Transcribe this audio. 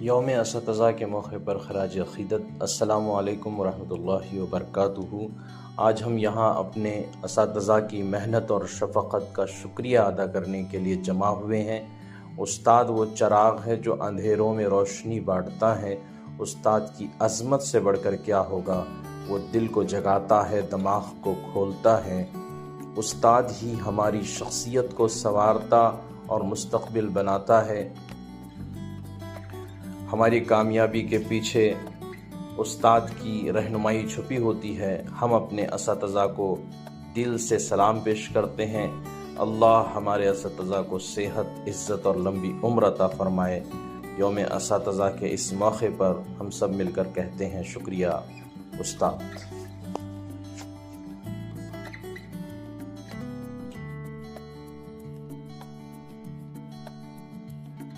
یوم اساتذہ کے موقع پر خراج عقیدت السلام علیکم ورحمۃ اللہ وبرکاتہ۔ آج ہم یہاں اپنے اساتذہ کی محنت اور شفقت کا شکریہ ادا کرنے کے لیے جمع ہوئے ہیں۔ استاد وہ چراغ ہے جو اندھیروں میں روشنی بانٹتا ہے۔ استاد کی عظمت سے بڑھ کر کیا ہوگا، وہ دل کو جگاتا ہے، دماغ کو کھولتا ہے۔ استاد ہی ہماری شخصیت کو سنوارتا اور مستقبل بناتا ہے۔ ہماری کامیابی کے پیچھے استاد کی رہنمائی چھپی ہوتی ہے۔ ہم اپنے اساتذہ کو دل سے سلام پیش کرتے ہیں۔ اللہ ہمارے اساتذہ کو صحت، عزت اور لمبی عمر عطا فرمائے۔ یوم اساتذہ کے اس موقع پر ہم سب مل کر کہتے ہیں شکریہ استاد۔